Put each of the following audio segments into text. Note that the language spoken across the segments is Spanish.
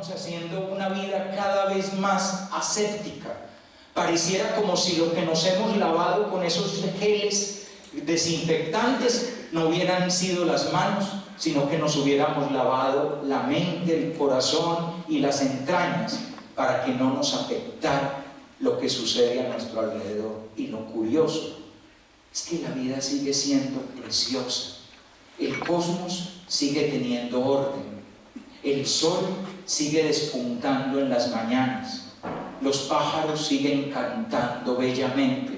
vamos haciendo una vida cada vez más aséptica. Pareciera como si lo que nos hemos lavado con esos geles desinfectantes no hubieran sido las manos, sino que nos hubiéramos lavado la mente, el corazón y las entrañas para que no nos afectara lo que sucede a nuestro alrededor. Y lo curioso es que la vida sigue siendo preciosa. El cosmos sigue teniendo orden. El sol sigue despuntando en las mañanas. Los pájaros siguen cantando bellamente.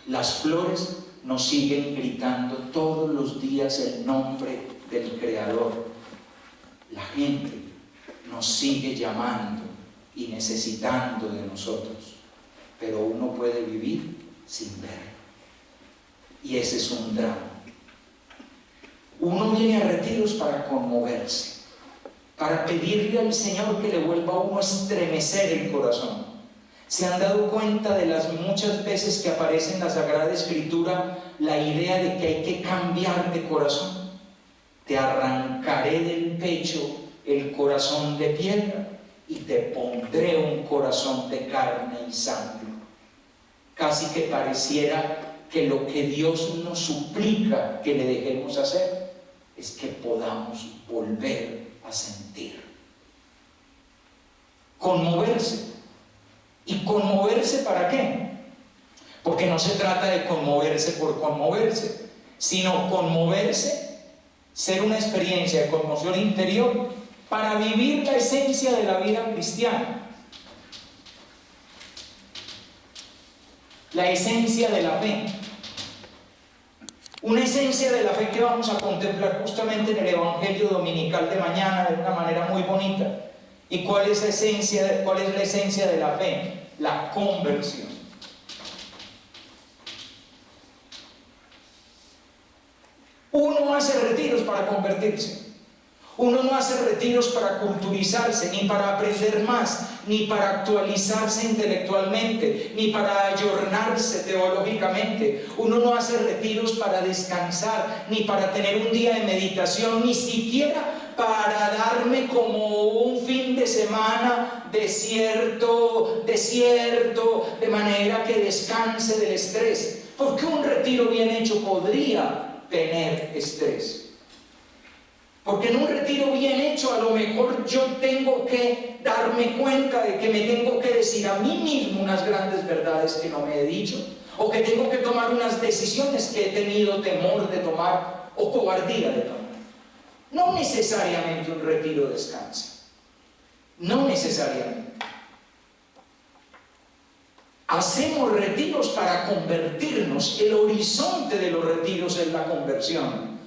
Las flores nos siguen gritando todos los días el nombre del Creador. La gente nos sigue llamando y necesitando de nosotros, pero uno puede vivir sin ver, y ese es un drama. Uno viene a retiros para conmoverse, para pedirle al Señor que le vuelva a uno a estremecer el corazón. ¿Se han dado cuenta de las muchas veces que aparece en la Sagrada Escritura la idea de que hay que cambiar de corazón? Te arrancaré del pecho el corazón de piedra y te pondré un corazón de carne y sangre. Casi que pareciera que lo que Dios nos suplica que le dejemos hacer es que podamos volver a sentir. Conmoverse. ¿Y conmoverse para qué? Porque no se trata de conmoverse por conmoverse, sino conmoverse, ser una experiencia de conmoción interior para vivir la esencia de la vida cristiana. La esencia de la fe. Una esencia de la fe que vamos a contemplar justamente en el Evangelio Dominical de mañana de una manera muy bonita. ¿Y cuál es la esencia de la fe? La conversión. Uno hace retiros para convertirse. Uno no hace retiros para culturizarse, ni para aprender más, ni para actualizarse intelectualmente, ni para ayornarse teológicamente. Uno no hace retiros para descansar, ni para tener un día de meditación, ni siquiera para darme como un fin de semana desierto, de manera que descanse del estrés. Porque un retiro bien hecho podría tener estrés. Porque en un retiro bien hecho a lo mejor yo tengo que darme cuenta de que me tengo que decir a mí mismo unas grandes verdades que no me he dicho, o que tengo que tomar unas decisiones que he tenido temor de tomar o cobardía de tomar. No necesariamente un retiro descansa, no necesariamente. Hacemos retiros para convertirnos. El horizonte de los retiros es la conversión.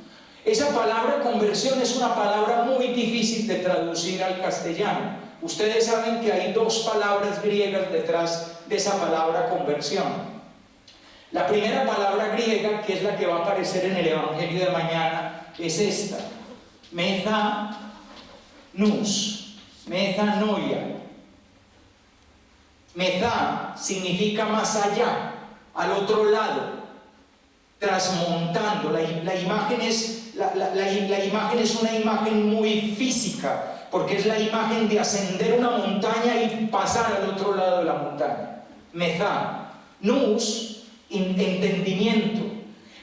Esa palabra conversión es una palabra muy difícil de traducir al castellano. Ustedes saben que hay dos palabras griegas detrás de esa palabra conversión. La primera palabra griega, que es la que va a aparecer en el Evangelio de mañana, es esta: methanus, metanoia. Metha significa más allá, al otro lado, trasmontando. La imagen es una imagen muy física, porque es la imagen de ascender una montaña y pasar al otro lado de la montaña. Metha, nous, entendimiento.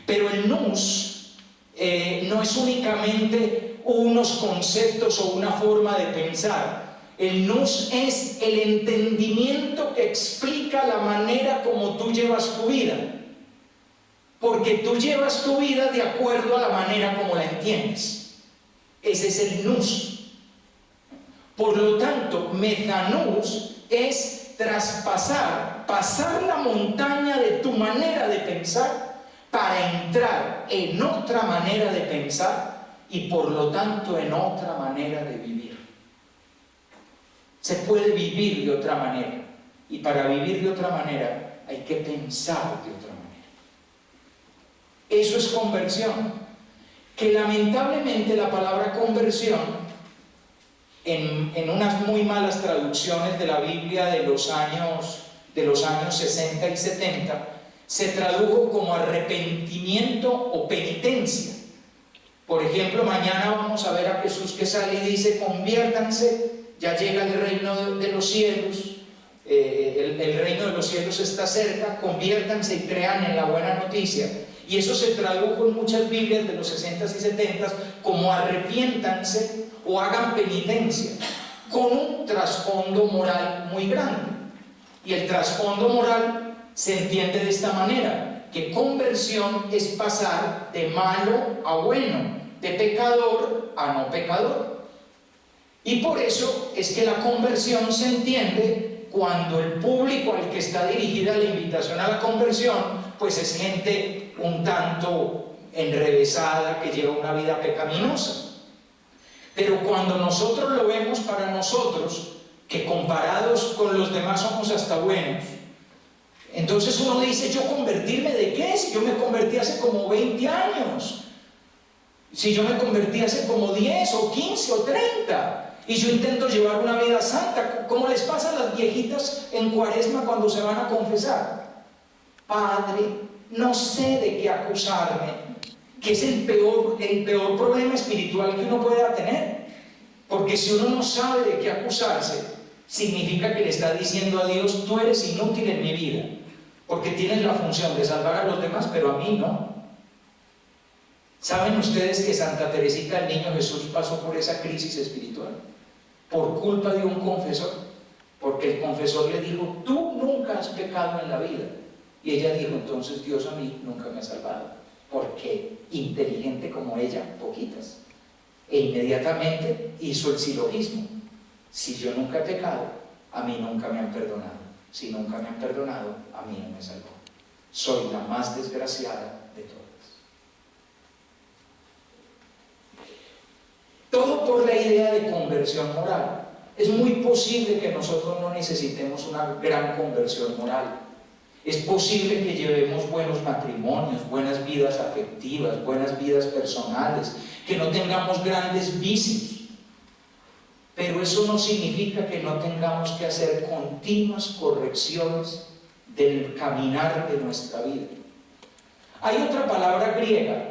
Pero el nous no es únicamente unos conceptos o una forma de pensar. El nous es el entendimiento que explica la manera como tú llevas tu vida. Porque tú llevas tu vida de acuerdo a la manera como la entiendes. Ese es el nous. Por lo tanto, methanus es traspasar, pasar la montaña de tu manera de pensar para entrar en otra manera de pensar y por lo tanto en otra manera de vivir. Se puede vivir de otra manera, y para vivir de otra manera hay que pensar de otra manera. Eso es conversión. Que lamentablemente la palabra conversión, en unas muy malas traducciones de la Biblia de los años 60 y 70, se tradujo como arrepentimiento o penitencia. Por ejemplo, mañana vamos a ver a Jesús que sale y dice: conviértanse ya llega el reino de los cielos, el reino de los cielos está cerca, conviértanse y crean en la buena noticia. Y eso se tradujo en muchas Biblias de los 60s y 70s como arrepiéntanse o hagan penitencia, con un trasfondo moral muy grande. Y el trasfondo moral se entiende de esta manera, que conversión es pasar de malo a bueno, de pecador a no pecador. Y por eso es que la conversión se entiende cuando el público al que está dirigida la invitación a la conversión, pues es gente un tanto enrevesada que lleva una vida pecaminosa. Pero cuando nosotros lo vemos para nosotros, que comparados con los demás somos hasta buenos, entonces uno dice, ¿yo convertirme de qué? Si yo me convertí hace como 20 años, si yo me convertí hace como 10 o 15 o 30, y yo intento llevar una vida santa, ¿cómo les pasa a las viejitas en Cuaresma cuando se van a confesar? Padre, no sé de qué acusarme, que es el peor problema espiritual que uno pueda tener, porque si uno no sabe de qué acusarse, significa que le está diciendo a Dios, tú eres inútil en mi vida, porque tienes la función de salvar a los demás, pero a mí no. ¿Saben ustedes que Santa Teresita del Niño Jesús pasó por esa crisis espiritual? Por culpa de un confesor, porque el confesor le dijo, tú nunca has pecado en la vida. Y ella dijo, entonces Dios a mí nunca me ha salvado, porque inteligente como ella, poquitas. E inmediatamente hizo el silogismo. Si yo nunca he pecado, a mí nunca me han perdonado. Si nunca me han perdonado, a mí no me salvó. Soy la más desgraciada de todas. Todo por la idea de conversión moral. Es muy posible que nosotros no necesitemos una gran conversión moral. Es posible que llevemos buenos matrimonios, buenas vidas afectivas, buenas vidas personales, que no tengamos grandes vicios. Pero eso no significa que no tengamos que hacer continuas correcciones del caminar de nuestra vida. Hay otra palabra griega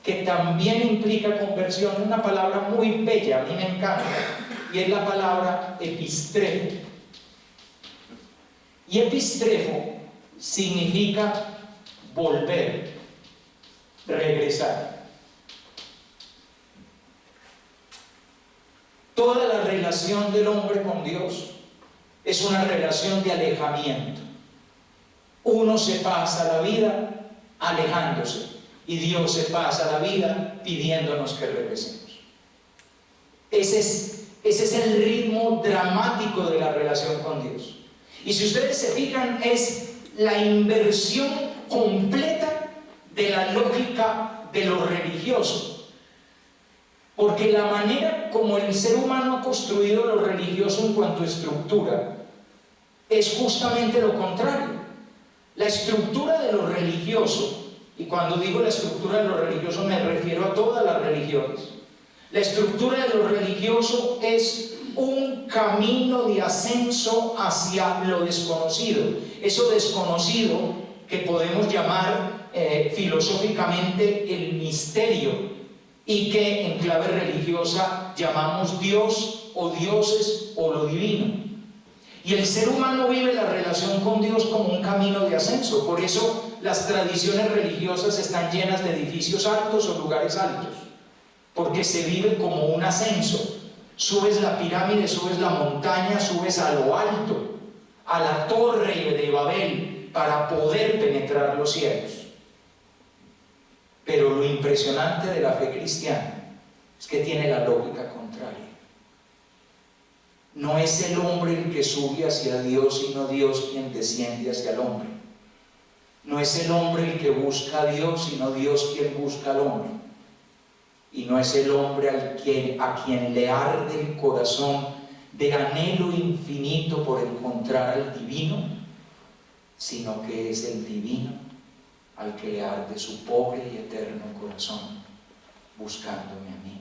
que también implica conversión, una palabra muy bella, a mí me encanta, y es la palabra epistrefo. Y epistrefo significa volver, regresar. Toda la relación del hombre con Dios es una relación de alejamiento. Uno se pasa la vida alejándose y Dios se pasa la vida pidiéndonos que regresemos. Ese es el ritmo dramático de la relación con Dios. Y si ustedes se fijan, es la inversión completa de la lógica de lo religioso. Porque la manera como el ser humano ha construido lo religioso en cuanto a estructura es justamente lo contrario. La estructura de lo religioso, y cuando digo la estructura de lo religioso me refiero a todas las religiones, la estructura de lo religioso es un camino de ascenso hacia lo desconocido. Eso desconocido que podemos llamar filosóficamente el misterio, y que en clave religiosa llamamos Dios o dioses o lo divino. Y el ser humano vive la relación con Dios como un camino de ascenso. Por eso las tradiciones religiosas están llenas de edificios altos o lugares altos, porque se vive como un ascenso. Subes la pirámide, subes la montaña, subes a lo alto, a la torre de Babel, para poder penetrar los cielos. Pero lo impresionante de la fe cristiana es que tiene la lógica contraria. No es el hombre el que sube hacia Dios, sino Dios quien desciende hacia el hombre. No es el hombre el que busca a Dios, sino Dios quien busca al hombre. Y no es el hombre a quien le arde el corazón de anhelo infinito por encontrar al divino, sino que es el divino al que le arde su pobre y eterno corazón, buscándome a mí,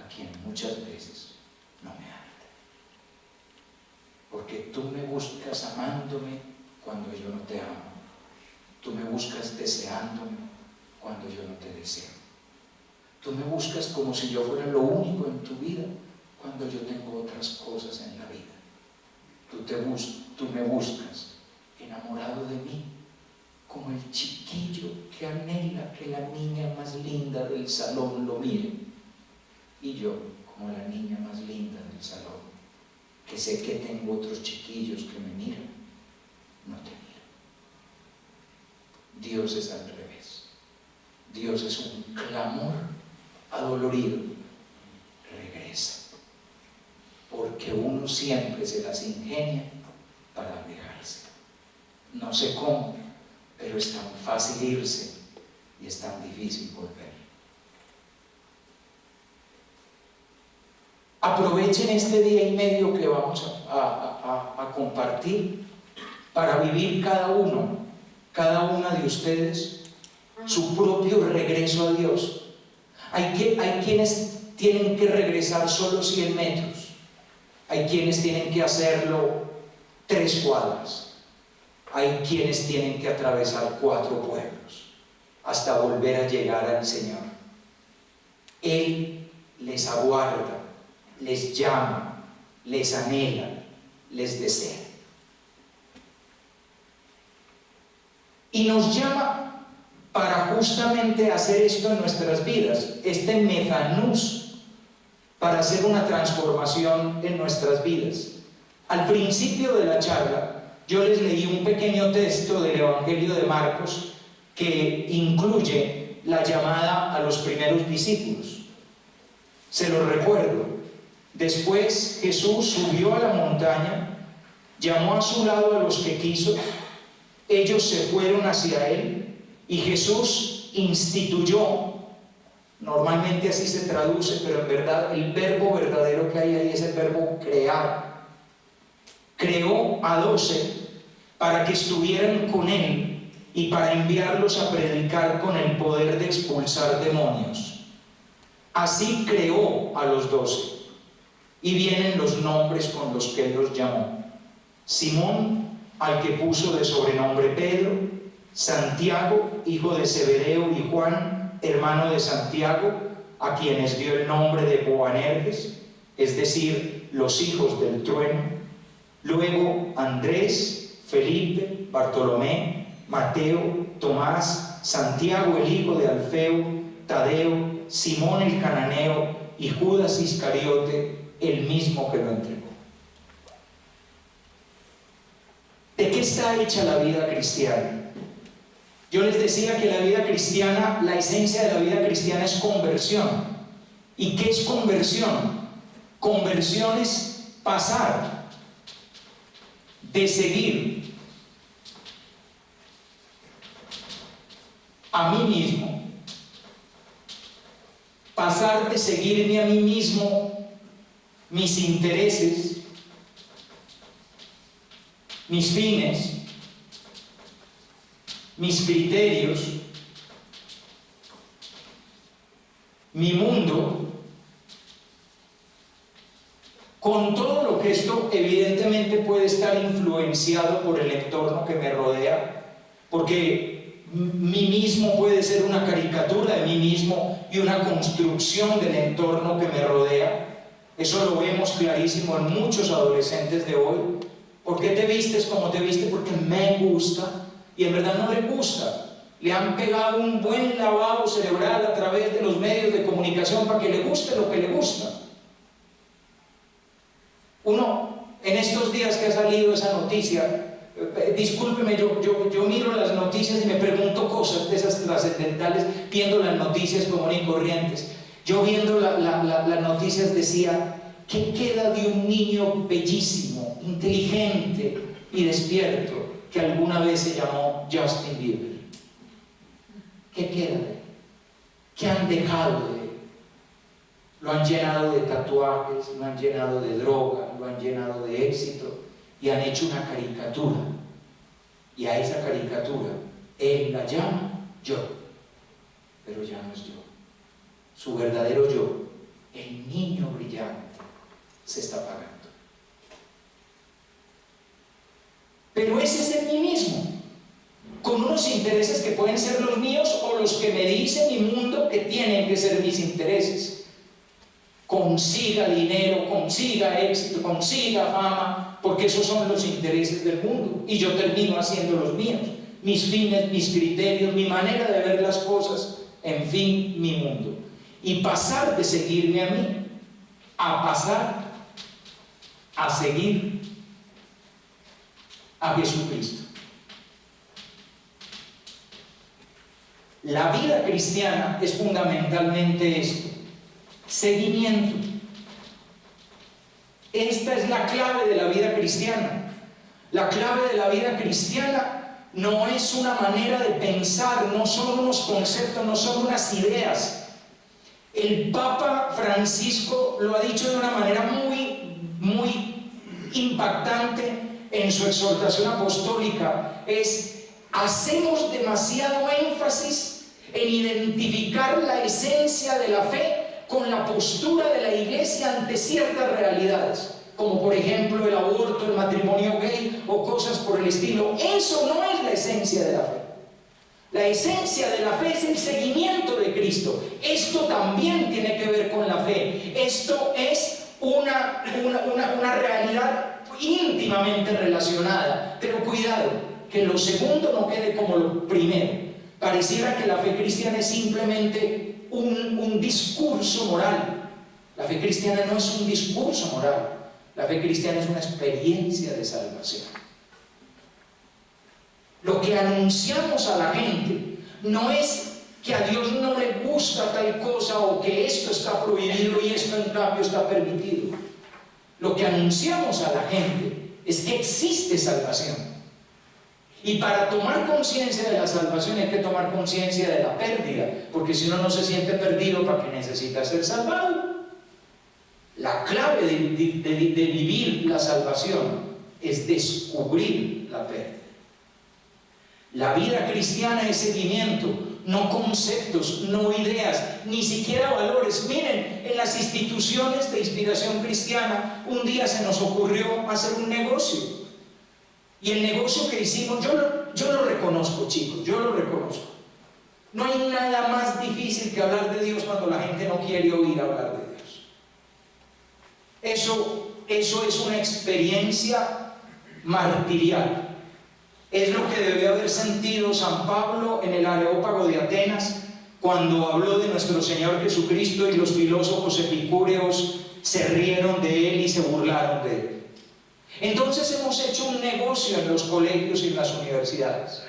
a quien muchas veces no me arde. Porque tú me buscas amándome cuando yo no te amo. Tú me buscas deseándome cuando yo no te deseo. Tú me buscas como si yo fuera lo único en tu vida, cuando yo tengo otras cosas en la vida. Tú me buscas enamorado de mí, como el chiquillo que anhela que la niña más linda del salón lo mire, y yo como la niña más linda del salón, que sé que tengo otros chiquillos que me miran, no te miro. Dios es al revés. Dios es un clamor adolorido: regresa, porque uno siempre se las ingenia para alejarse. No sé cómo, pero es tan fácil irse y es tan difícil volver. Aprovechen este día y medio que vamos a compartir para vivir cada una de ustedes su propio regreso a Dios. Hay quienes tienen que regresar solo 100 metros, hay quienes tienen que hacerlo 3 cuadras, hay quienes tienen que atravesar 4 pueblos hasta volver a llegar al Señor. Él les aguarda, les llama, les anhela, les desea. Y nos llama para justamente hacer esto en nuestras vidas, este methanús, para hacer una transformación en nuestras vidas. Al principio de la charla, yo les leí un pequeño texto del Evangelio de Marcos que incluye la llamada a los primeros discípulos. Se lo recuerdo. Después Jesús subió a la montaña, llamó a su lado a los que quiso, ellos se fueron hacia él y Jesús instituyó, normalmente así se traduce, pero en verdad el verbo verdadero que hay ahí es el verbo crear. Creó a 12 para que estuvieran con él y para enviarlos a predicar con el poder de expulsar demonios. Así creó a los 12. Y vienen los nombres con los que él los llamó: Simón, al que puso de sobrenombre Pedro; Santiago, hijo de Zebedeo, y Juan, hermano de Santiago, a quienes dio el nombre de Boanerges, es decir, los hijos del trueno; luego Andrés, Felipe, Bartolomé, Mateo, Tomás, Santiago el hijo de Alfeo, Tadeo, Simón el cananeo y Judas Iscariote, el mismo que lo entregó. ¿De qué está hecha la vida cristiana? Yo les decía que la vida cristiana, la esencia de la vida cristiana es conversión. ¿Y qué es conversión? Conversión es pasar de seguir a mí mismo, pasar de seguirme a mí mismo, mis intereses, mis fines, mis criterios, mi mundo, con todo lo que esto evidentemente puede estar influenciado por el entorno que me rodea, porque mí mismo puede ser una caricatura de mí mismo y una construcción del entorno que me rodea. Eso lo vemos clarísimo en muchos adolescentes de hoy. ¿Por qué te vistes como te vistes? Porque me gusta, y en verdad no le gusta. Le han pegado un buen lavado cerebral a través de los medios de comunicación para que le guste lo que le gusta. Uno, en estos días que ha salido esa noticia, discúlpeme, yo miro las noticias y me pregunto cosas de esas trascendentales, viendo las noticias comunes y corrientes. Yo viendo las noticias decía: ¿qué queda de un niño bellísimo, inteligente y despierto que alguna vez se llamó Justin Bieber? ¿Qué queda de él? ¿Qué han dejado de él? Lo han llenado de tatuajes, lo han llenado de droga, lo han llenado de éxito y han hecho una caricatura. Y a esa caricatura él la llama yo, pero ya no es yo. Su verdadero yo, el niño brillante, se está apagando. Pero ese es el mí mismo, con unos intereses que pueden ser los míos o los que me dice mi mundo que tienen que ser mis intereses, consiga dinero, consiga éxito, consiga fama, porque esos son los intereses del mundo y yo termino haciendo los míos, mis fines, mis criterios, mi manera de ver las cosas, en fin, mi mundo. Y pasar de seguirme a mí a pasar a seguir a Jesucristo. La vida cristiana es fundamentalmente esto: seguimiento. Esta es la clave de la vida cristiana. La clave de la vida cristiana no es una manera de pensar, no son unos conceptos, no son unas ideas. El Papa Francisco lo ha dicho de una manera muy impactante en su exhortación apostólica: hacemos demasiado énfasis en identificar la esencia de la fe con la postura de la Iglesia ante ciertas realidades, como por ejemplo el aborto, el matrimonio gay o cosas por el estilo. Eso no es la esencia de la fe. La esencia de la fe es el seguimiento de Cristo. Esto también tiene que ver con la fe. Esto es una realidad íntimamente relacionada. Pero cuidado, que lo segundo no quede como lo primero. Pareciera que la fe cristiana es simplemente un discurso moral. La fe cristiana no es un discurso moral. La fe cristiana es una experiencia de salvación. Lo que anunciamos a la gente no es que a Dios no le gusta tal cosa o que esto está prohibido y esto en cambio está permitido. Lo que anunciamos a la gente es que existe salvación. Y para tomar conciencia de la salvación hay que tomar conciencia de la pérdida, porque si uno no se siente perdido, ¿para qué necesita ser salvado? La clave de vivir la salvación es descubrir la pérdida. La vida cristiana es seguimiento, no conceptos, no ideas, ni siquiera valores. Miren, en las instituciones de inspiración cristiana, un día se nos ocurrió hacer un negocio. Y el negocio que hicimos, yo lo reconozco, chicos, yo lo reconozco. No hay nada más difícil que hablar de Dios cuando la gente no quiere oír hablar de Dios. Eso es una experiencia martirial. Es lo que debió haber sentido San Pablo en el Areópago de Atenas cuando habló de nuestro Señor Jesucristo y los filósofos epicúreos se rieron de él y se burlaron de él. Entonces hemos hecho un negocio en los colegios y en las universidades.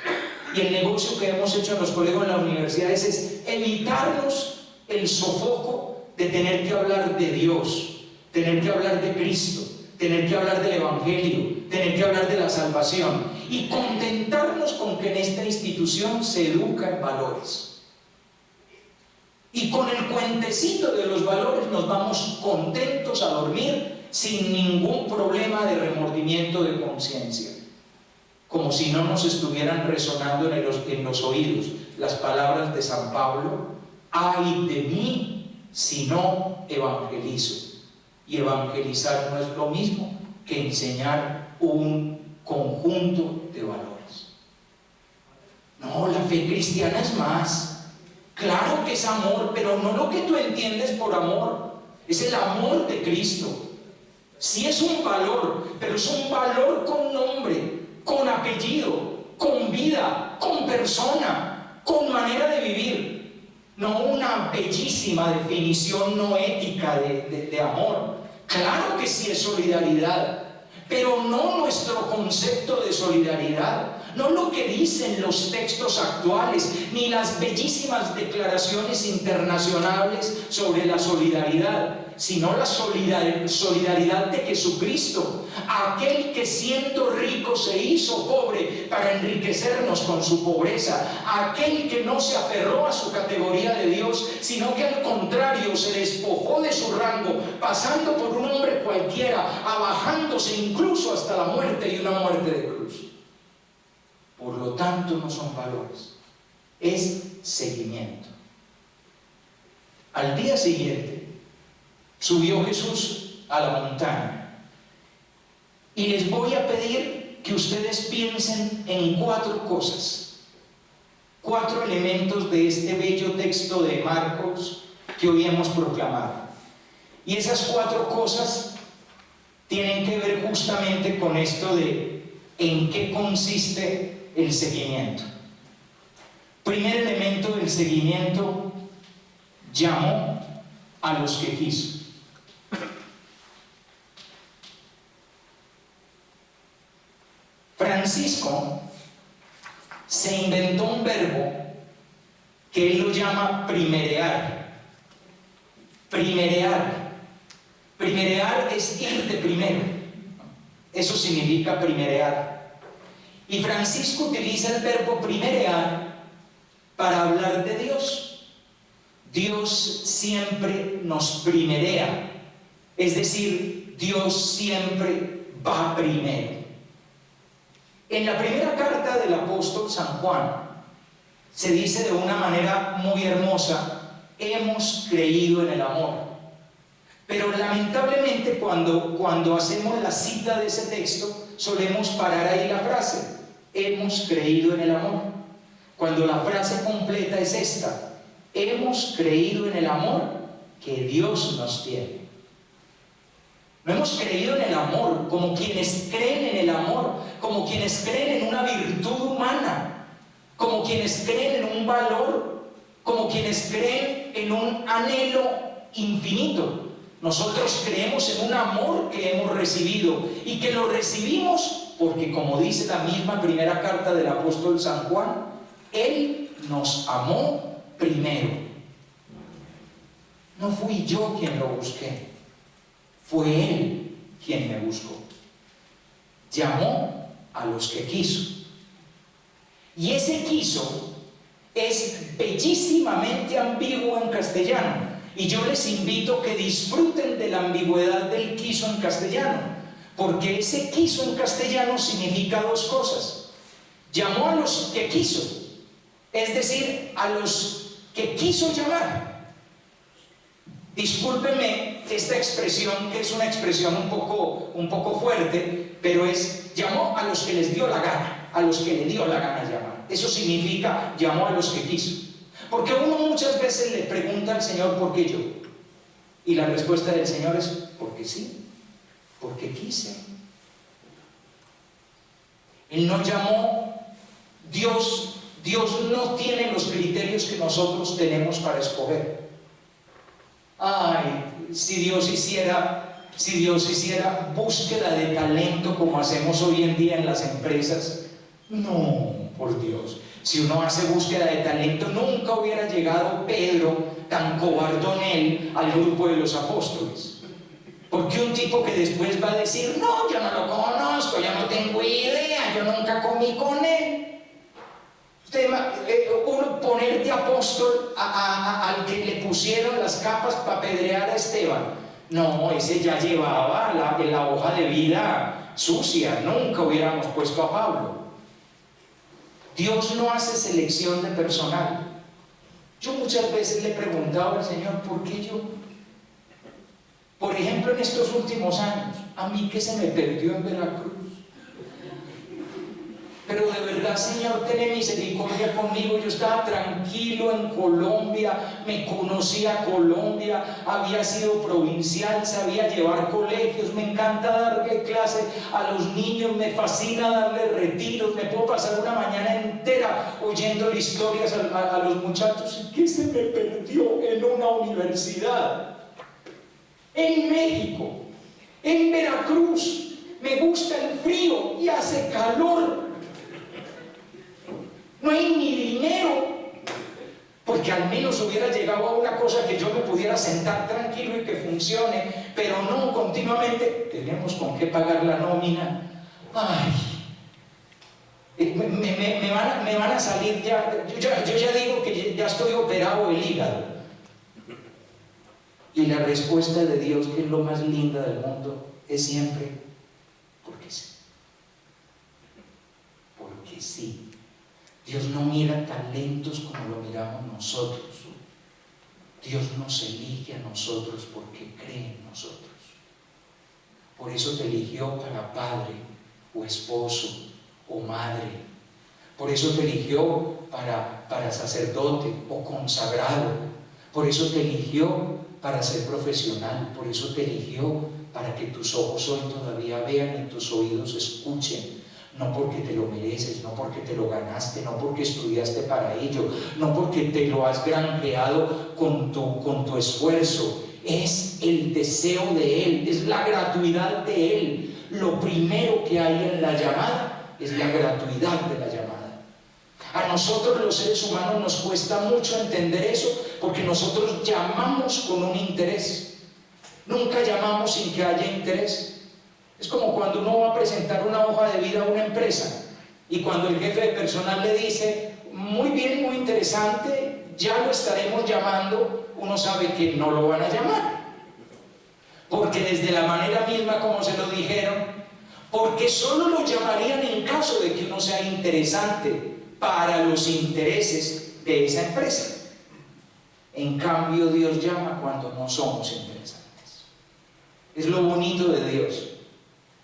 Y el negocio que hemos hecho en los colegios y en las universidades es evitarnos el sofoco de tener que hablar de Dios, tener que hablar de Cristo, tener que hablar del Evangelio, tener que hablar de la salvación y contentarnos con que en esta institución se educa en valores. Y con el cuentecito de los valores nos vamos contentos a dormir sin ningún problema de remordimiento de conciencia, como si no nos estuvieran resonando en los oídos las palabras de San Pablo: ay de mí si no evangelizo. Y evangelizar no es lo mismo que enseñar un conjunto de valores. No, la fe cristiana es más. Claro que es amor, pero no lo que tú entiendes por amor. Es el amor de Cristo. Sí es un valor, pero es un valor con nombre, con apellido, con vida, con persona, con manera de vivir. No una bellísima definición no ética de amor. Claro que sí es solidaridad, pero no nuestro concepto de solidaridad, no lo que dicen los textos actuales, ni las bellísimas declaraciones internacionales sobre la solidaridad, sino la solidaridad de Jesucristo, aquel que siendo rico se hizo pobre para enriquecernos con su pobreza, aquel que no se aferró a su categoría de Dios, sino que al contrario se despojó de su rango, pasando por un hombre cualquiera, abajándose incluso hasta la muerte y una muerte de cruz. Por lo tanto, no son valores, es seguimiento. Al día siguiente subió Jesús a la montaña y les voy a pedir que ustedes piensen en 4 cosas, 4 elementos de este bello texto de Marcos que hoy hemos proclamado. Y esas 4 cosas tienen que ver justamente con esto de en qué consiste el seguimiento. Primer elemento del seguimiento: llamó a los que quiso. Francisco se inventó un verbo que él lo llama primerear. Primerear. Primerear es ir de primero. Eso significa primerear. Y Francisco utiliza el verbo primerear para hablar de Dios. Dios siempre nos primerea. Es decir, Dios siempre va primero. En la primera carta del apóstol San Juan se dice de una manera muy hermosa: hemos creído en el amor. Pero lamentablemente cuando hacemos la cita de ese texto solemos parar ahí la frase: hemos creído en el amor, cuando la frase completa es esta: hemos creído en el amor que Dios nos tiene. No hemos creído en el amor como quienes creen en el amor, como quienes creen en una virtud humana, como quienes creen en un valor, como quienes creen en un anhelo infinito. Nosotros creemos en un amor que hemos recibido y que lo recibimos porque, como dice la misma primera carta del apóstol San Juan, Él nos amó primero. No fui yo quien lo busqué, fue Él quien me buscó. Llamó a los que quiso. Y ese quiso es bellísimamente ambiguo en castellano. Y yo les invito a que disfruten de la ambigüedad del quiso en castellano, porque ese quiso en castellano significa 2 cosas. Llamó a los que quiso, es decir, a los que quiso llamar. Discúlpenme esta expresión, que es una expresión un poco fuerte, pero es: llamó a los que les dio la gana, a los que le dio la gana llamar. Eso significa llamó a los que quiso. Porque uno muchas veces le pregunta al Señor: ¿por qué yo? Y la respuesta del Señor es: porque sí, porque quise. Él no llamó. Dios no tiene los criterios que nosotros tenemos para escoger. Ay, si Dios hiciera búsqueda de talento como hacemos hoy en día en las empresas. No, por Dios. Si uno hace búsqueda de talento, nunca hubiera llegado Pedro, tan cobardón él, al grupo de los apóstoles. Porque un tipo que después va a decir: no, yo no lo conozco, yo no tengo idea, yo nunca comí con él. Uno poner de apóstol al que le pusieron las capas para apedrear a Esteban. No, ese ya llevaba la hoja de vida sucia. Nunca hubiéramos puesto a Pablo. Dios no hace selección de personal. Yo muchas veces le he preguntado al Señor: ¿por qué yo? Por ejemplo, en estos últimos años, a mí que se me perdió en Veracruz. Pero de verdad, Señor, ten misericordia conmigo. Yo estaba tranquilo en Colombia, me conocía Colombia, había sido provincial, sabía llevar colegios, me encanta darle clase a los niños, me fascina darle retiros, me puedo pasar una mañana entera oyéndole historias a los muchachos. ¿Y qué se me perdió en una universidad? En México, en Veracruz, me gusta el frío y hace calor. No hay ni dinero, porque al menos hubiera llegado a una cosa que yo me pudiera sentar tranquilo y que funcione, pero no, continuamente tenemos con qué pagar la nómina. Ay, me van a salir ya, yo ya digo que ya estoy operado el hígado. Y la respuesta de Dios, que es lo más linda del mundo, es siempre: porque sí. Porque sí. Dios no mira talentos como lo miramos nosotros. Dios nos elige a nosotros porque cree en nosotros. Por eso te eligió para padre o esposo o madre. Por eso te eligió para sacerdote o consagrado. Por eso te eligió para ser profesional, por eso te eligió, para que tus ojos hoy todavía vean y tus oídos escuchen. No porque te lo mereces, no porque te lo ganaste, no porque estudiaste para ello, no porque te lo has granjeado con tu esfuerzo. Es el deseo de Él, es la gratuidad de Él. Lo primero que hay en la llamada es la gratuidad de la llamada. A nosotros los seres humanos nos cuesta mucho entender eso, porque nosotros llamamos con un interés. Nunca llamamos sin que haya interés. Es como cuando uno va a presentar una hoja de vida a una empresa y cuando el jefe de personal le dice, muy bien, muy interesante, ya lo estaremos llamando, uno sabe que no lo van a llamar. Porque desde la manera misma como se lo dijeron, porque solo lo llamarían en caso de que uno sea interesante para los intereses de esa empresa. En cambio, Dios llama cuando no somos interesantes. Es lo bonito de Dios.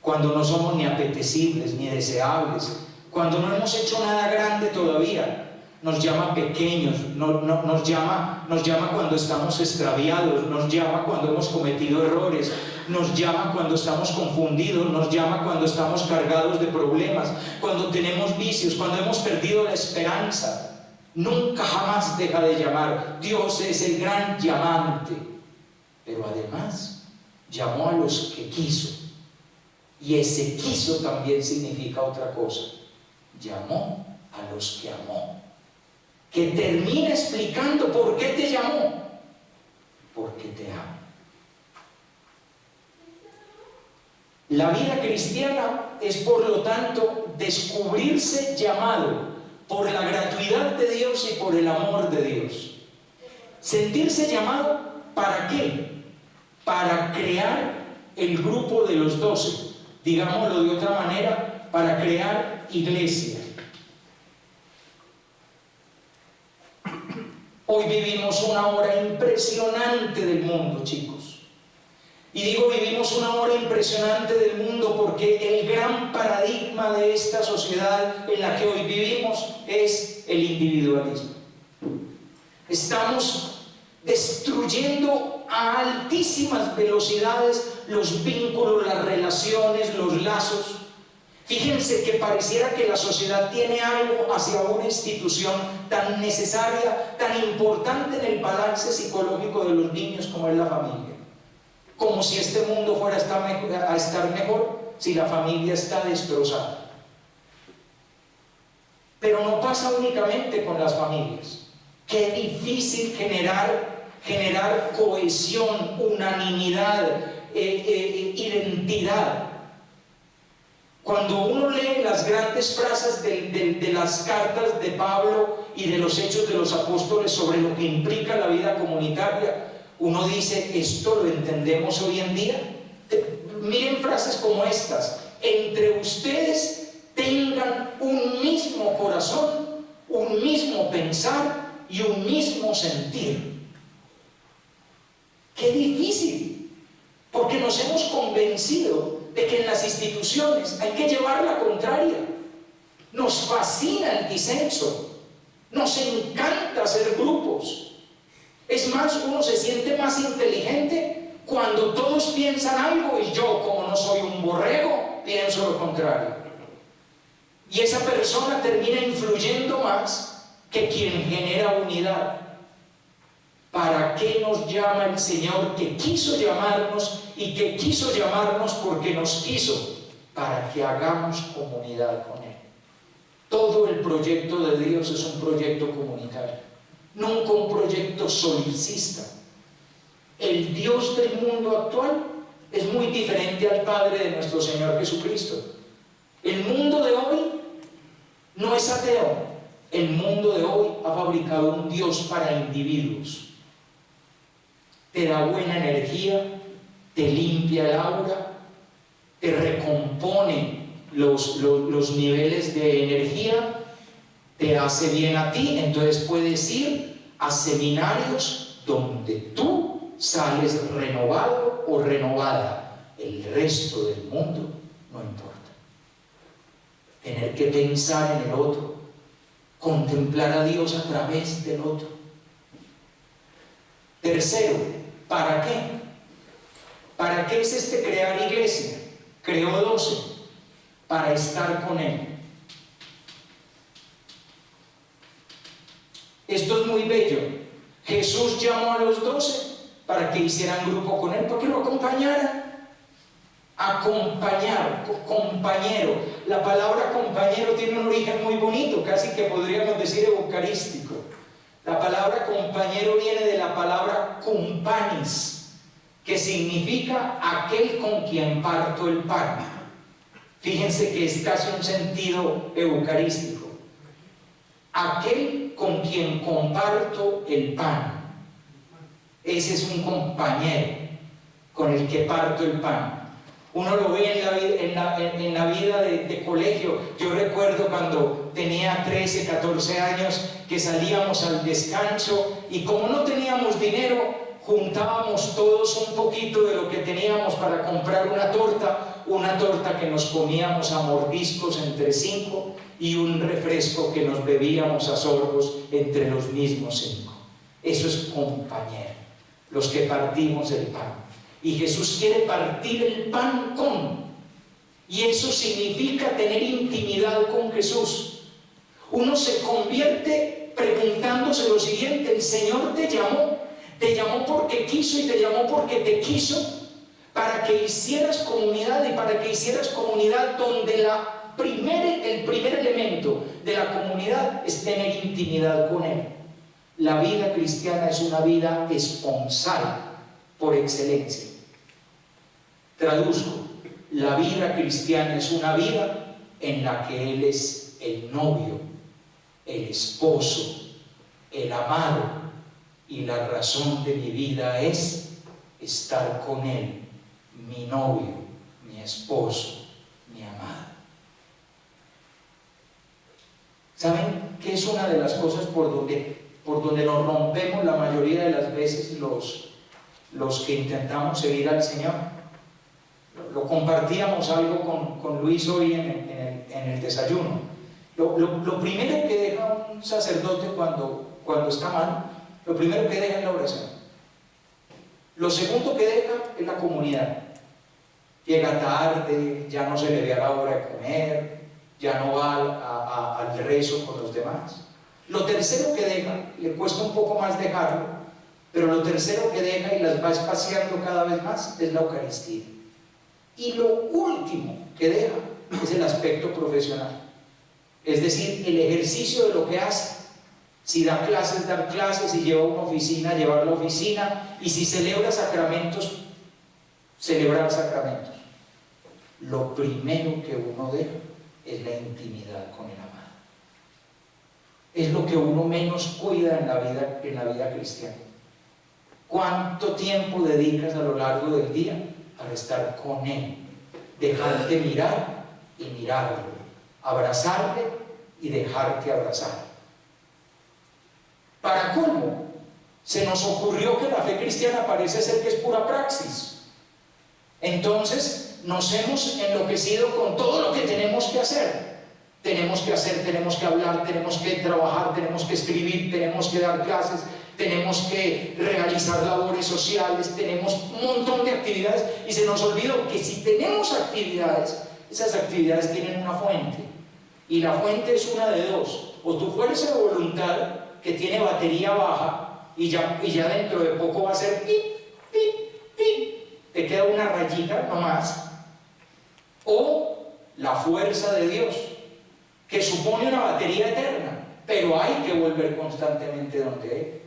Cuando no somos ni apetecibles ni deseables, cuando no hemos hecho nada grande todavía, nos llama pequeños, nos llama cuando estamos extraviados, nos llama cuando hemos cometido errores, nos llama cuando estamos confundidos, nos llama cuando estamos cargados de problemas, cuando tenemos vicios, cuando hemos perdido la esperanza. Nunca jamás deja de llamar. Dios es el gran llamante, pero además llamó a los que quiso. Y ese quiso también significa otra cosa. Llamó a los que amó. Que termina explicando por qué te llamó. Porque te amo. La vida cristiana es, por lo tanto, descubrirse llamado por la gratuidad de Dios y por el amor de Dios. Sentirse llamado, ¿para qué? Para crear el grupo de los 12. Digámoslo de otra manera, para crear iglesia. Hoy vivimos una hora impresionante del mundo, chicos. Y digo vivimos una hora impresionante del mundo porque el gran paradigma de esta sociedad en la que hoy vivimos es el individualismo. Estamos destruyendo a altísimas velocidades los vínculos, las relaciones, los lazos. Fíjense que pareciera que la sociedad tiene algo hacia una institución tan necesaria, tan importante en el balance psicológico de los niños como es la familia. Como si este mundo fuera a estar mejor si la familia está destrozada. Pero no pasa únicamente con las familias. Qué difícil generar cohesión, unanimidad, identidad. Cuando uno lee las grandes frases de las cartas de Pablo y de los Hechos de los Apóstoles sobre lo que implica la vida comunitaria, uno dice, ¿esto lo entendemos hoy en día? Miren frases como estas: entre ustedes tengan un mismo corazón, un mismo pensar y un mismo sentir. ¡Qué difícil! Porque nos hemos convencido de que en las instituciones hay que llevar la contraria. Nos fascina el disenso, nos encanta hacer grupos. Es más, uno se siente más inteligente cuando todos piensan algo y yo, como no soy un borrego, pienso lo contrario. Y esa persona termina influyendo más que quien genera unidad. ¿Para qué nos llama el Señor, que quiso llamarnos y que quiso llamarnos porque nos quiso? Para que hagamos comunidad con Él. Todo el proyecto de Dios es un proyecto comunitario, nunca un proyecto solipsista. El Dios del mundo actual es muy diferente al Padre de nuestro Señor Jesucristo. El mundo de hoy no es ateo. El mundo de hoy ha fabricado un Dios para individuos. Te da buena energía, te limpia el aura, te recompone los niveles de energía, te hace bien a ti. Entonces puedes ir a seminarios donde tú sales renovado o renovada. El resto del mundo no importa. Tener que pensar en el otro, contemplar a Dios a través del otro. Tercero, ¿Para qué? ¿Para qué es crear iglesia? Creó 12 para estar con Él. Esto es muy bello. Jesús llamó a los 12 para que hicieran grupo con Él, para que lo acompañaran. Acompañar, compañero. La palabra compañero tiene un origen muy bonito, casi que podríamos decir eucarístico. La palabra compañero viene de la palabra companis, que significa aquel con quien parto el pan. Fíjense que es casi un sentido eucarístico. Aquel con quien comparto el pan. Ese es un compañero con el que parto el pan. Uno lo ve en la vida de colegio. Yo recuerdo cuando tenía 13, 14 años que salíamos al descanso y como no teníamos dinero, juntábamos todos un poquito de lo que teníamos para comprar una torta que nos comíamos a mordiscos entre 5 y un refresco que nos bebíamos a sorbos entre los mismos 5. Eso es compañero, los que partimos el pan. Y Jesús quiere partir el pan y eso significa tener intimidad con Jesús. Uno se convierte preguntándose lo siguiente: el Señor te llamó porque quiso y te llamó porque te quiso, para que hicieras comunidad y para que hicieras comunidad donde el primer elemento de la comunidad es tener intimidad con Él. La vida cristiana es una vida esponsal por excelencia. Traduzco: la vida cristiana es una vida en la que Él es el novio, el esposo, el amado, y la razón de mi vida es estar con Él, mi novio, mi esposo, mi amado. ¿Saben qué es una de las cosas por donde nos rompemos la mayoría de las veces los que intentamos seguir al Señor? Lo compartíamos algo con Luis hoy en el desayuno. Lo primero que deja un sacerdote cuando está mal, lo primero que deja es la oración. Lo segundo que deja es la comunidad. Llega tarde, ya no se le ve a la hora de comer, ya no va al rezo con los demás. Lo tercero que deja, le cuesta un poco más dejarlo, pero lo tercero que deja y las va espaciando cada vez más es la Eucaristía. Y lo último que deja es el aspecto profesional, es decir, el ejercicio de lo que hace. Si da clases, dar clases, si lleva una oficina, llevar la oficina, y si celebra sacramentos, celebrar sacramentos. Lo primero que uno deja es la intimidad con el amado. Es lo que uno menos cuida en la vida cristiana. ¿Cuánto tiempo dedicas a lo largo del día para estar con Él? Dejarte mirar y mirarlo, abrazarle y dejarte abrazar. Para colmo, se nos ocurrió que la fe cristiana parece ser que es pura praxis. Entonces nos hemos enloquecido con todo lo que tenemos que hacer. Tenemos que hablar, tenemos que trabajar, tenemos que escribir, tenemos que dar clases, tenemos que realizar labores sociales, tenemos un montón de actividades, y se nos olvidó que si tenemos actividades, esas actividades tienen una fuente, y la fuente es una de dos: o tu fuerza de voluntad, que tiene batería baja y ya dentro de poco va a ser pip, pip, pip, te queda una rayita nomás, o la fuerza de Dios, que supone una batería eterna, pero hay que volver constantemente donde Él.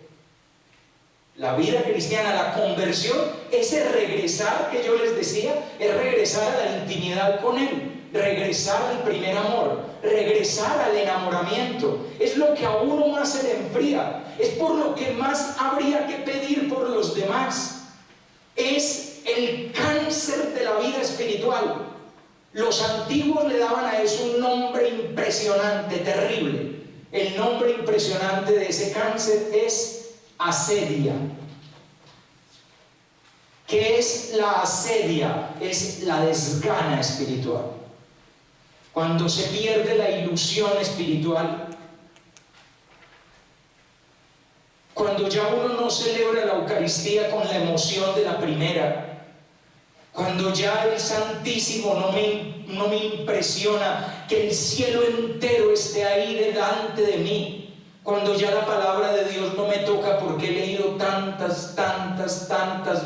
La vida cristiana, la conversión, ese regresar que yo les decía, es regresar a la intimidad con Él, regresar al primer amor, regresar al enamoramiento. Es lo que a uno más se le enfría, es por lo que más habría que pedir por los demás. Es el cáncer de la vida espiritual. Los antiguos le daban a eso un nombre impresionante, terrible. El nombre impresionante de ese cáncer es asedia. ¿Qué es la asedia? Es la desgana espiritual. Cuando se pierde la ilusión espiritual, cuando ya uno no celebra la Eucaristía con la emoción de la primera, cuando ya el Santísimo no me impresiona, que el cielo entero esté ahí delante de mí, cuando ya la palabra de Dios no me toca porque he leído tantas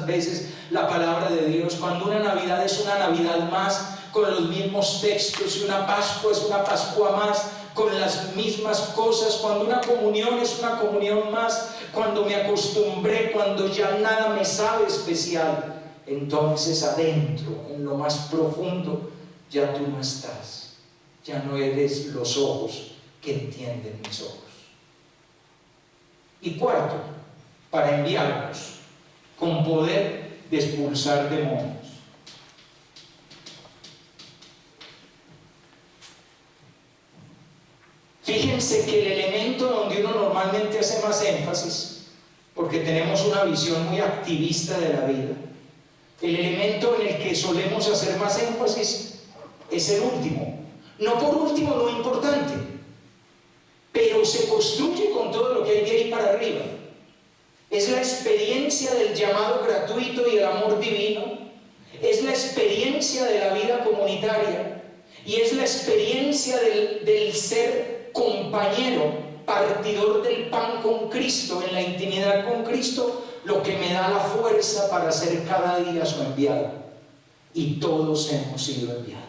veces la palabra de Dios, cuando una Navidad es una Navidad más, con los mismos textos, y una Pascua es una Pascua más, con las mismas cosas, cuando una comunión es una comunión más, cuando me acostumbré, cuando ya nada me sabe especial, entonces adentro, en lo más profundo, ya tú no estás, ya no eres los ojos que entienden mis ojos. Y cuarto, para enviarnos con poder de expulsar demonios. Fíjense que el elemento donde uno normalmente hace más énfasis, porque tenemos una visión muy activista de la vida, el elemento en el que solemos hacer más énfasis es el último. No por último, no importante, pero se construye con todo lo que hay de ahí para arriba. Es la experiencia del llamado gratuito y el amor divino, es la experiencia de la vida comunitaria y es la experiencia del ser compañero, partidor del pan con Cristo, en la intimidad con Cristo, lo que me da la fuerza para ser cada día su enviado. Y todos hemos sido enviados.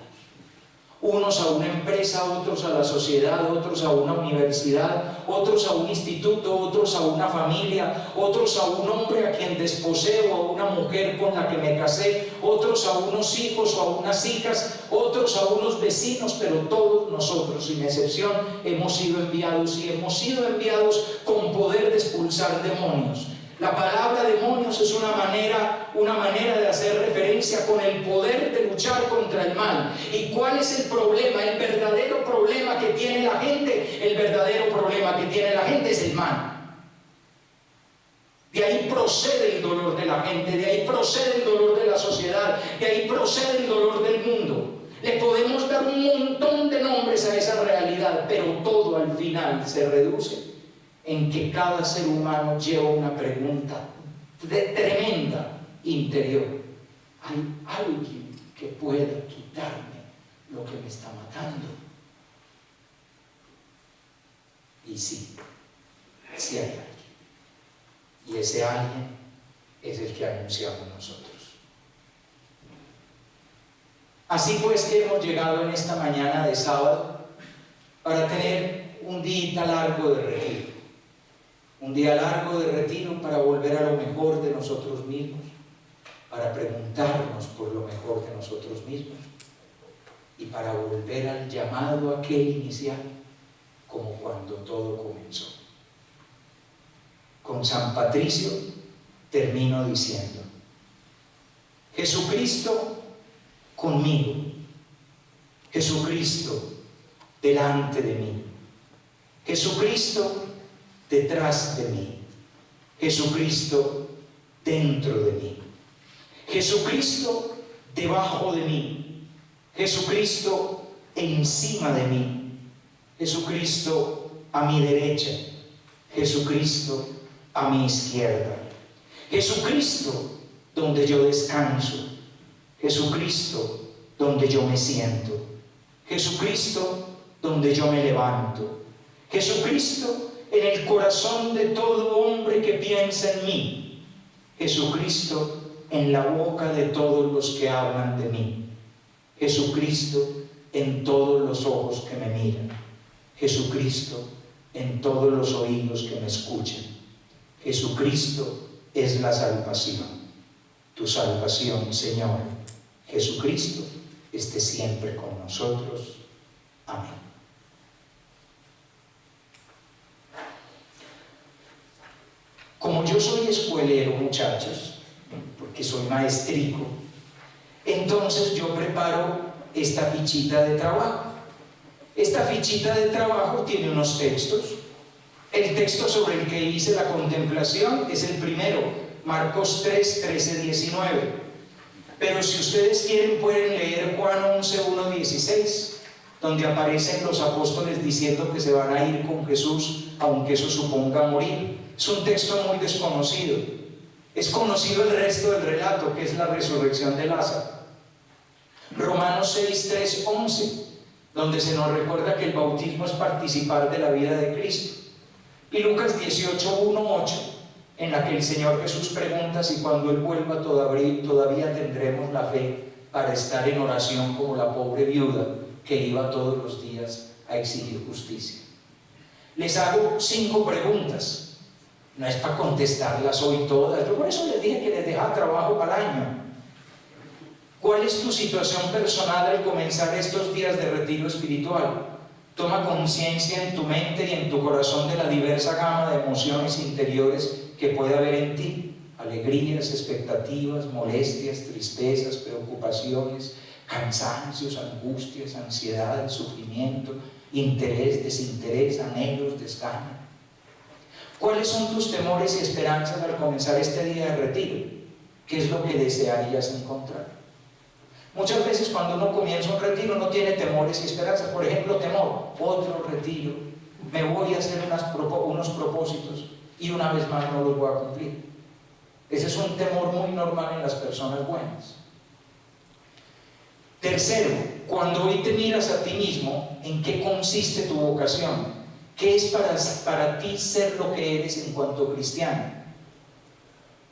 Unos a una empresa, otros a la sociedad, otros a una universidad, otros a un instituto, otros a una familia, otros a un hombre a quien desposeo, a una mujer con la que me casé, otros a unos hijos o a unas hijas, otros a unos vecinos, pero todos nosotros, sin excepción, hemos sido enviados, y hemos sido enviados con poder de expulsar demonios. La palabra demonios es una manera de hacer referencia con el poder de luchar contra el mal. ¿Y cuál es el problema? El verdadero problema que tiene la gente, es el mal. De ahí procede el dolor de la gente, de ahí procede el dolor de la sociedad, de ahí procede el dolor del mundo. Le podemos dar un montón de nombres a esa realidad, pero todo al final se reduce en que cada ser humano lleva una pregunta tremenda interior. ¿Hay alguien que pueda quitarme lo que me está matando? Y sí hay alguien. Y ese alguien es el que anunciamos nosotros. Así pues que hemos llegado en esta mañana de sábado para tener un día largo de retiro. Un día largo de retiro para volver a lo mejor de nosotros mismos, para preguntarnos por lo mejor de nosotros mismos y para volver al llamado aquel inicial, como cuando todo comenzó. Con San Patricio termino diciendo: Jesucristo conmigo, Jesucristo delante de mí, Jesucristo detrás de mí, Jesucristo dentro de mí, Jesucristo debajo de mí, Jesucristo encima de mí, Jesucristo a mi derecha, Jesucristo a mi izquierda, Jesucristo donde yo descanso, Jesucristo donde yo me siento, Jesucristo donde yo me levanto, Jesucristo en el corazón de todo hombre que piensa en mí, Jesucristo en la boca de todos los que hablan de mí, Jesucristo en todos los ojos que me miran, Jesucristo en todos los oídos que me escuchan. Jesucristo es la salvación. Tu salvación, Señor Jesucristo, esté siempre con nosotros. Amén. Como yo soy escuelero, muchachos, porque soy maestrico, entonces yo preparo esta fichita de trabajo. Esta fichita de trabajo tiene unos textos. El texto sobre el que hice la contemplación es el primero, Marcos 3, 13, 19. Pero si ustedes quieren pueden leer Juan 11, 1, 16, donde aparecen los apóstoles diciendo que se van a ir con Jesús, aunque eso suponga morir. Es un texto muy desconocido. Es conocido el resto del relato, que es la resurrección de Lázaro. Romanos 6, 3, 11, donde se nos recuerda que el bautismo es participar de la vida de Cristo. Y Lucas 18, 1, 8, en la que el Señor Jesús pregunta si cuando Él vuelva todavía tendremos la fe para estar en oración como la pobre viuda que iba todos los días a exigir justicia. Les hago 5 preguntas. No es para contestarlas hoy todas. Yo por eso les dije que les dejaba trabajo para el año. ¿Cuál es tu situación personal al comenzar estos días de retiro espiritual? Toma conciencia en tu mente y en tu corazón de la diversa gama de emociones interiores que puede haber en ti. Alegrías, expectativas, molestias, tristezas, preocupaciones, cansancios, angustias, ansiedad, sufrimiento, interés, desinterés, anhelos, desgano. ¿Cuáles son tus temores y esperanzas al comenzar este día de retiro? ¿Qué es lo que desearías encontrar? Muchas veces cuando uno comienza un retiro no tiene temores y esperanzas. Por ejemplo, temor, otro retiro, me voy a hacer unos propósitos y una vez más no los voy a cumplir. Ese es un temor muy normal en las personas buenas. Tercero, cuando hoy te miras a ti mismo, ¿en qué consiste tu vocación? ¿Qué es para ti ser lo que eres en cuanto cristiano?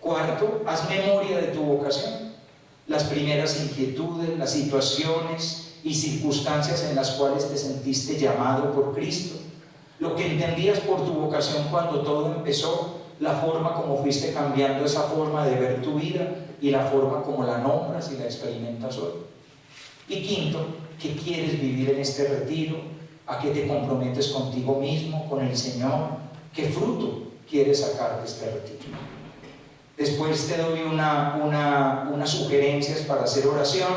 Cuarto, haz memoria de tu vocación. Las primeras inquietudes, las situaciones y circunstancias en las cuales te sentiste llamado por Cristo. Lo que entendías por tu vocación cuando todo empezó, la forma como fuiste cambiando esa forma de ver tu vida y la forma como la nombras y la experimentas hoy. Y quinto, ¿qué quieres vivir en este retiro? ¿A qué te comprometes contigo mismo, con el Señor? ¿Qué fruto quieres sacar de este retiro? Después te doy unas sugerencias para hacer oración.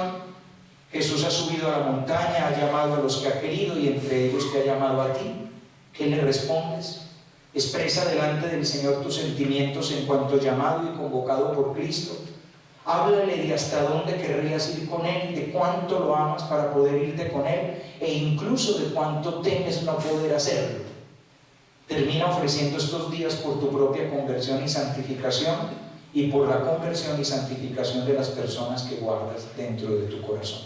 Jesús ha subido a la montaña, ha llamado a los que ha querido y entre ellos te ha llamado a ti. ¿Qué le respondes? Expresa delante del Señor tus sentimientos en cuanto llamado y convocado por Cristo. Háblale de hasta dónde querrías ir con Él, de cuánto lo amas para poder irte con Él e incluso de cuánto temes no poder hacerlo. Termina ofreciendo estos días por tu propia conversión y santificación y por la conversión y santificación de las personas que guardas dentro de tu corazón.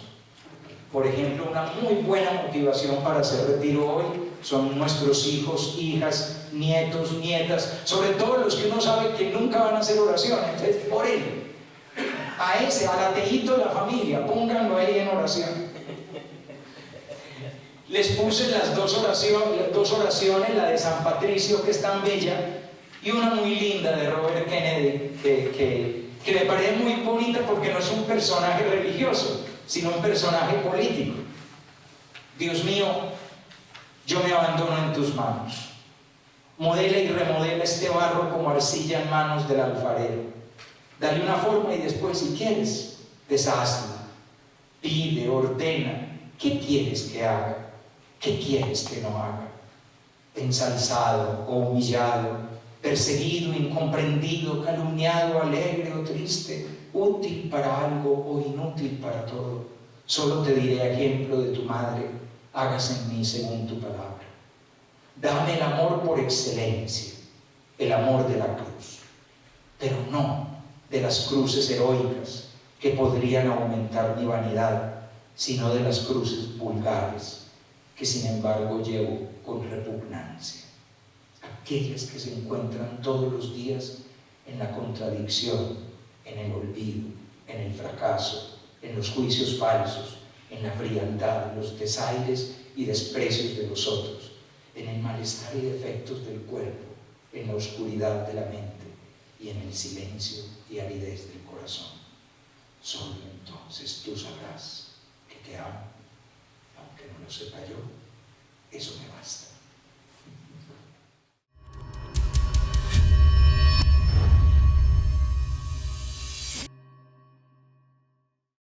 Por ejemplo, una muy buena motivación para hacer retiro hoy son nuestros hijos, hijas, nietos, nietas, sobre todo los que uno sabe que nunca van a hacer oración. Entonces, por él, al ateíto de la familia, pónganlo ahí en oración. Les puse las dos oraciones, la de San Patricio, que es tan bella, y una muy linda de Robert Kennedy, que me parece muy bonita porque no es un personaje religioso, sino un personaje político. Dios mío, yo me abandono en tus manos. Modela y remodela este barro como arcilla en manos del alfarero. Dale una forma y después, si quieres, deshazla. Pide, ordena. ¿Qué quieres que haga? ¿Qué quieres que no haga? Ensalzado o humillado, perseguido, incomprendido, calumniado, alegre o triste, útil para algo o inútil para todo. Solo te diré, ejemplo de tu madre, hágase en mí según tu palabra. Dame el amor por excelencia, el amor de la cruz, pero no de las cruces heroicas que podrían aumentar mi vanidad, sino de las cruces vulgares que sin embargo llevo con repugnancia, aquellas que se encuentran todos los días en la contradicción, en el olvido, en el fracaso, en los juicios falsos, en la frialdad, los desaires y desprecios de los otros, en el malestar y defectos del cuerpo, en la oscuridad de la mente y en el silencio y aridez del corazón. Solo entonces tú sabrás que te amo, aunque no lo sepa yo, eso me basta.